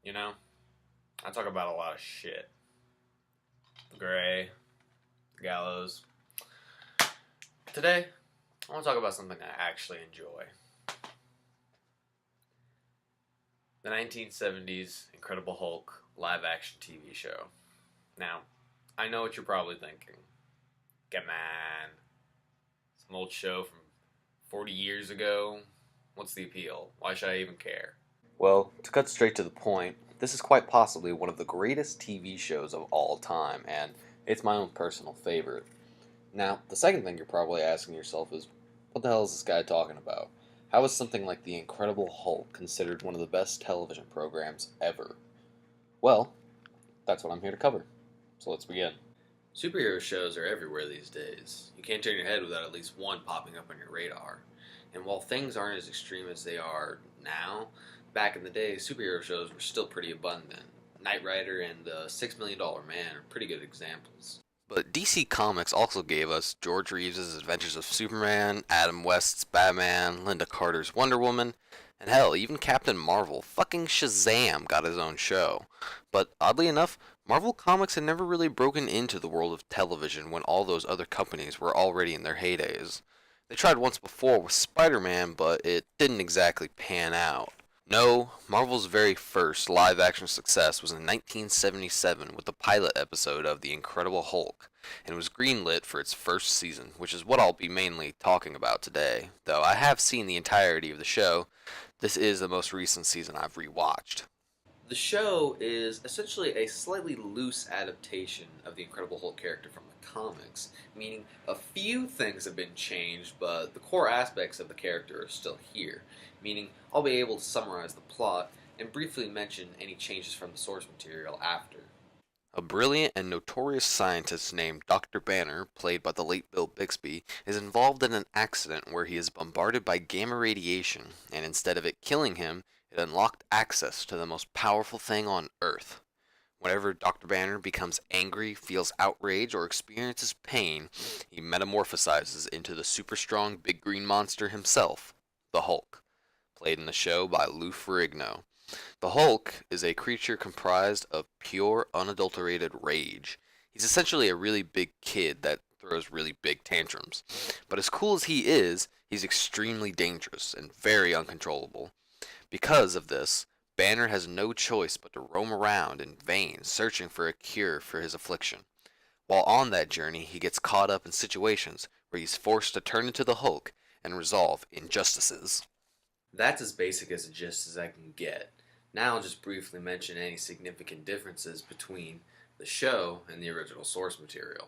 You know, I talk about a lot of shit. The Gray, the Gallows. Today, I want to talk about something I actually enjoy. The 1970s Incredible Hulk live action TV show. Now, I know what you're probably thinking. Come on. Some old show from 40 years ago. What's the appeal? Why should I even care? Well, to cut straight to the point, this is quite possibly one of the greatest TV shows of all time, and it's my own personal favorite. Now, the second thing you're probably asking yourself is, what the hell is this guy talking about? How is something like The Incredible Hulk considered one of the best television programs ever? Well, that's what I'm here to cover. So let's begin. Superhero shows are everywhere these days. You can't turn your head without at least one popping up on your radar. And while things aren't as extreme as they are now, back in the day, superhero shows were still pretty abundant. Knight Rider and the $6 Million Man are pretty good examples. But DC Comics also gave us George Reeves' Adventures of Superman, Adam West's Batman, Linda Carter's Wonder Woman, and hell, even Captain Marvel, fucking Shazam, got his own show. But oddly enough, Marvel Comics had never really broken into the world of television when all those other companies were already in their heydays. They tried once before with Spider-Man, but it didn't exactly pan out. No, Marvel's very first live action success was in 1977 with the pilot episode of The Incredible Hulk, and was greenlit for its first season, which is what I'll be mainly talking about today. Though I have seen the entirety of the show, this is the most recent season I've rewatched. The show is essentially a slightly loose adaptation of the Incredible Hulk character from the comics, meaning a few things have been changed, but the core aspects of the character are still here, meaning I'll be able to summarize the plot and briefly mention any changes from the source material after. A brilliant and notorious scientist named Dr. Banner, played by the late Bill Bixby, is involved in an accident where he is bombarded by gamma radiation, and instead of it killing him, it unlocked access to the most powerful thing on Earth. Whenever Dr. Banner becomes angry, feels outrage, or experiences pain, he metamorphosizes into the super strong big green monster himself, the Hulk, played in the show by Lou Ferrigno. The Hulk is a creature comprised of pure, unadulterated rage. He's essentially a really big kid that throws really big tantrums. But as cool as he is, he's extremely dangerous and very uncontrollable. Because of this, Banner has no choice but to roam around in vain searching for a cure for his affliction. While on that journey, he gets caught up in situations where he's forced to turn into the Hulk and resolve injustices. That's as basic as a gist as I can get. Now I'll just briefly mention any significant differences between the show and the original source material.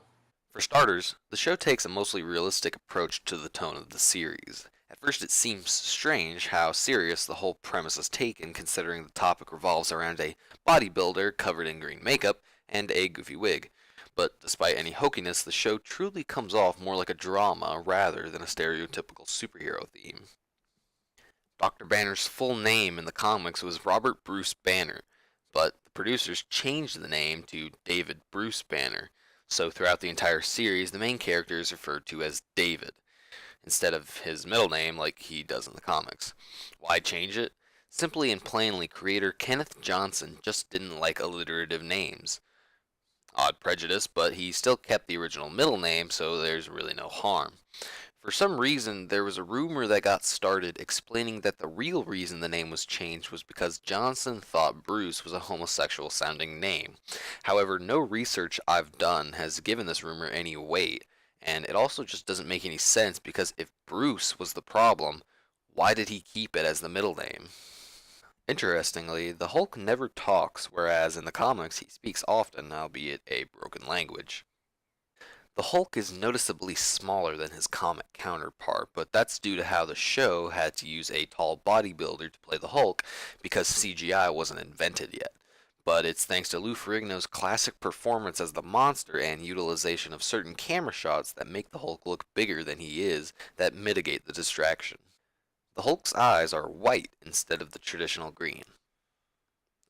For starters, the show takes a mostly realistic approach to the tone of the series. At first it seems strange how serious the whole premise is taken considering the topic revolves around a bodybuilder covered in green makeup and a goofy wig. But despite any hokiness, the show truly comes off more like a drama rather than a stereotypical superhero theme. Dr. Banner's full name in the comics was Robert Bruce Banner, but the producers changed the name to David Bruce Banner, so throughout the entire series the main character is referred to as David, instead of his middle name like he does in the comics. Why change it? Simply and plainly, creator Kenneth Johnson just didn't like alliterative names. Odd prejudice, but he still kept the original middle name, so there's really no harm. For some reason, there was a rumor that got started explaining that the real reason the name was changed was because Johnson thought Bruce was a homosexual sounding name. However, no research I've done has given this rumor any weight, and it also just doesn't make any sense because if Bruce was the problem, why did he keep it as the middle name? Interestingly, the Hulk never talks, whereas in the comics he speaks often, albeit a broken language. The Hulk is noticeably smaller than his comic counterpart, but that's due to how the show had to use a tall bodybuilder to play the Hulk because CGI wasn't invented yet. But it's thanks to Lou Ferrigno's classic performance as the monster and utilization of certain camera shots that make the Hulk look bigger than he is that mitigate the distraction. The Hulk's eyes are white instead of the traditional green.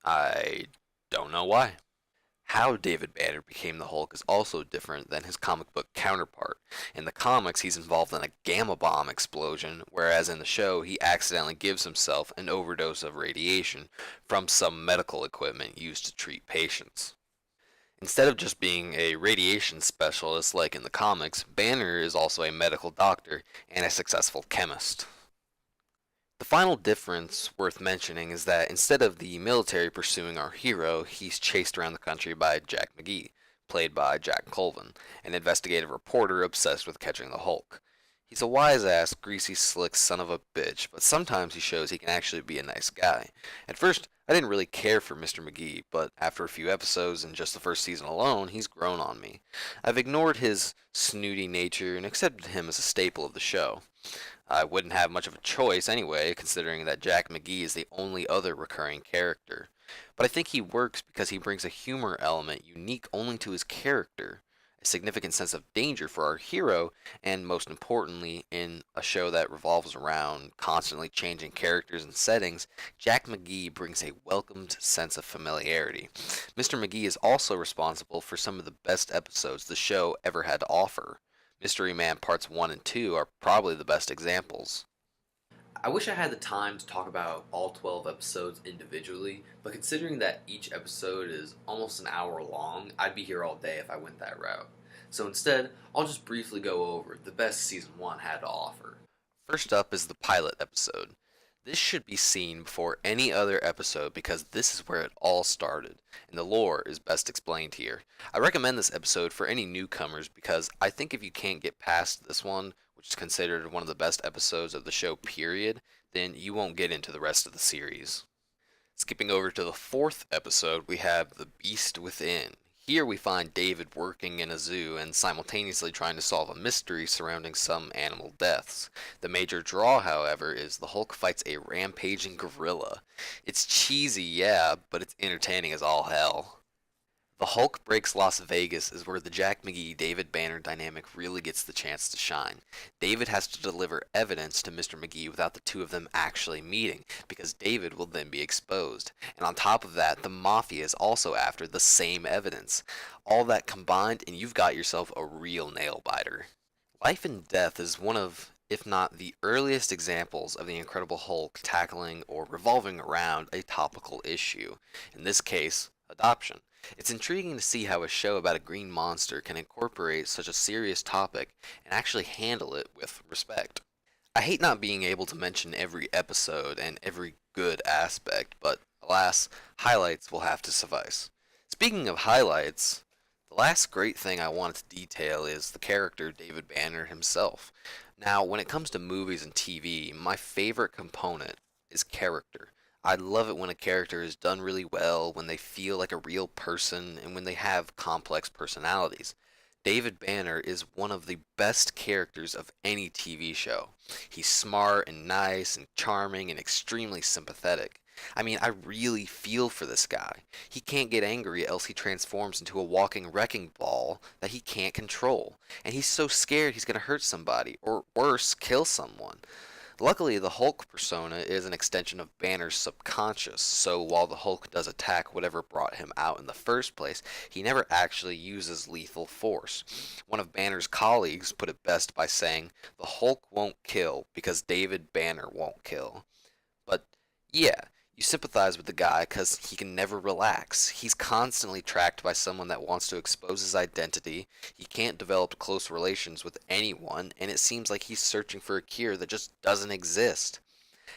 I don't know why. How David Banner became the Hulk is also different than his comic book counterpart. In the comics, he's involved in a gamma bomb explosion, whereas in the show, he accidentally gives himself an overdose of radiation from some medical equipment used to treat patients. Instead of just being a radiation specialist like in the comics, Banner is also a medical doctor and a successful chemist. The final difference worth mentioning is that instead of the military pursuing our hero, he's chased around the country by Jack McGee, played by Jack Colvin, an investigative reporter obsessed with catching the Hulk. He's a wise ass, greasy, slick son of a bitch, but sometimes he shows he can actually be a nice guy. At first, I didn't really care for Mr. McGee, but after a few episodes and just the first season alone, he's grown on me. I've ignored his snooty nature and accepted him as a staple of the show. I wouldn't have much of a choice anyway, considering that Jack McGee is the only other recurring character. But I think he works because he brings a humor element unique only to his character, a significant sense of danger for our hero, and most importantly, in a show that revolves around constantly changing characters and settings, Jack McGee brings a welcomed sense of familiarity. Mr. McGee is also responsible for some of the best episodes the show ever had to offer. Mystery Man Parts 1 and 2 are probably the best examples. I wish I had the time to talk about all 12 episodes individually, but considering that each episode is almost an hour long, I'd be here all day if I went that route. So instead, I'll just briefly go over the best Season 1 had to offer. First up is the pilot episode. This should be seen before any other episode because this is where it all started, and the lore is best explained here. I recommend this episode for any newcomers because I think if you can't get past this one, which is considered one of the best episodes of the show, period, then you won't get into the rest of the series. Skipping over to the fourth episode, we have The Beast Within. Here we find David working in a zoo and simultaneously trying to solve a mystery surrounding some animal deaths. The major draw, however, is the Hulk fights a rampaging gorilla. It's cheesy, yeah, but it's entertaining as all hell. The Hulk Breaks Las Vegas is where the Jack McGee David Banner dynamic really gets the chance to shine. David has to deliver evidence to Mr. McGee without the two of them actually meeting, because David will then be exposed. And on top of that, the Mafia is also after the same evidence. All that combined, and you've got yourself a real nail biter. Life and Death is one of, if not the earliest examples of the Incredible Hulk tackling or revolving around a topical issue. In this case, adoption. It's intriguing to see how a show about a green monster can incorporate such a serious topic and actually handle it with respect. I hate not being able to mention every episode and every good aspect, but alas, highlights will have to suffice. Speaking of highlights, the last great thing I wanted to detail is the character David Banner himself. Now, when it comes to movies and TV, my favorite component is character. I love it when a character is done really well, when they feel like a real person, and when they have complex personalities. David Banner is one of the best characters of any TV show. He's smart and nice and charming and extremely sympathetic. I mean, I really feel for this guy. He can't get angry else he transforms into a walking wrecking ball that he can't control. And he's so scared he's going to hurt somebody, or worse, kill someone. Luckily, the Hulk persona is an extension of Banner's subconscious, so while the Hulk does attack whatever brought him out in the first place, he never actually uses lethal force. One of Banner's colleagues put it best by saying, "The Hulk won't kill because David Banner won't kill." But yeah, you sympathize with the guy because he can never relax. He's constantly tracked by someone that wants to expose his identity. He can't develop close relations with anyone, and it seems like he's searching for a cure that just doesn't exist.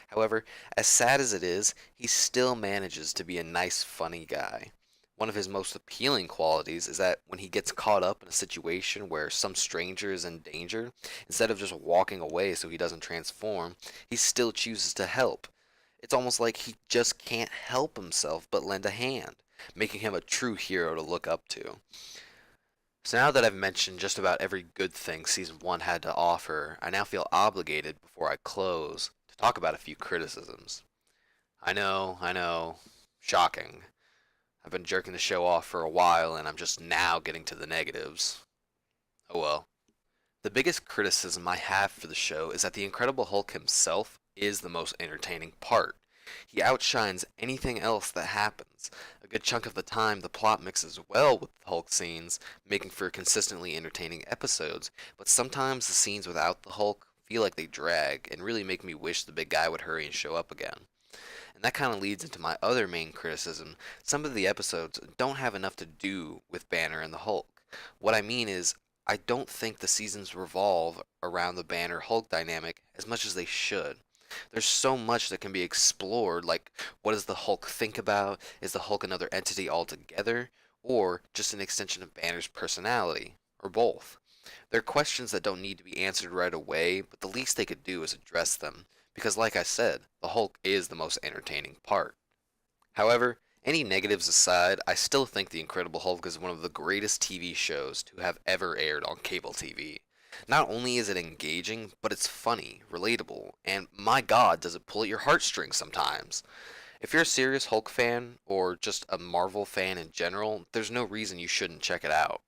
However, as sad as it is, he still manages to be a nice, funny guy. One of his most appealing qualities is that when he gets caught up in a situation where some stranger is in danger, instead of just walking away so he doesn't transform, he still chooses to help. It's almost like he just can't help himself but lend a hand, making him a true hero to look up to. So now that I've mentioned just about every good thing Season 1 had to offer, I now feel obligated before I close to talk about a few criticisms. I know, shocking. I've been jerking the show off for a while and I'm just now getting to the negatives. Oh well. The biggest criticism I have for the show is that the Incredible Hulk himself is the most entertaining part. He outshines anything else that happens. A good chunk of the time, the plot mixes well with the Hulk scenes, making for consistently entertaining episodes, but sometimes the scenes without the Hulk feel like they drag and really make me wish the big guy would hurry and show up again. And that kind of leads into my other main criticism. Some of the episodes don't have enough to do with Banner and the Hulk. What I mean is, I don't think the seasons revolve around the Banner Hulk dynamic as much as they should. There's so much that can be explored, like what does the Hulk think about? Is the Hulk another entity altogether? Or just an extension of Banner's personality? Or both? They're questions that don't need to be answered right away, but the least they could do is address them. Because, like I said, the Hulk is the most entertaining part. However, any negatives aside, I still think The Incredible Hulk is one of the greatest TV shows to have ever aired on cable TV. Not only is it engaging, but it's funny, relatable, and my god, does it pull at your heartstrings sometimes. If you're a serious Hulk fan, or just a Marvel fan in general, there's no reason you shouldn't check it out.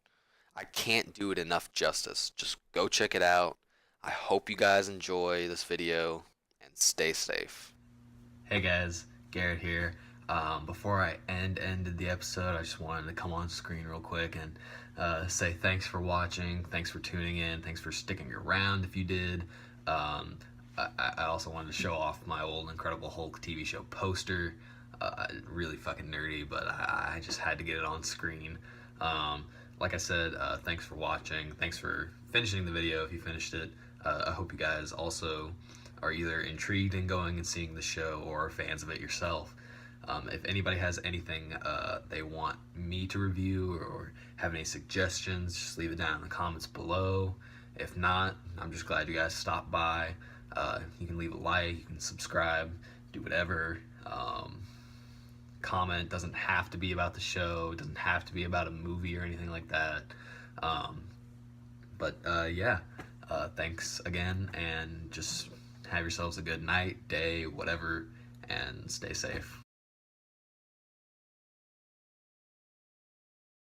I can't do it enough justice. Just go check it out. I hope you guys enjoy this video, and stay safe. Hey guys, Garrett here. Before I ended the episode, I just wanted to come on screen real quick and say thanks for watching, thanks for tuning in, thanks for sticking around if you did. I also wanted to show off my old Incredible Hulk TV show poster. Really fucking nerdy, but I just had to get it on screen. Like I said, thanks for watching. Thanks for finishing the video if you finished it. I hope you guys also are either intrigued in going and seeing the show or are fans of it yourself. If anybody has anything they want me to review or have any suggestions, just leave it down in the comments below. If not, I'm just glad you guys stopped by. You can leave a like, you can subscribe, do whatever. Comment, doesn't have to be about the show, it doesn't have to be about a movie or anything like that. Yeah, thanks again, and just have yourselves a good night, day, whatever, and stay safe.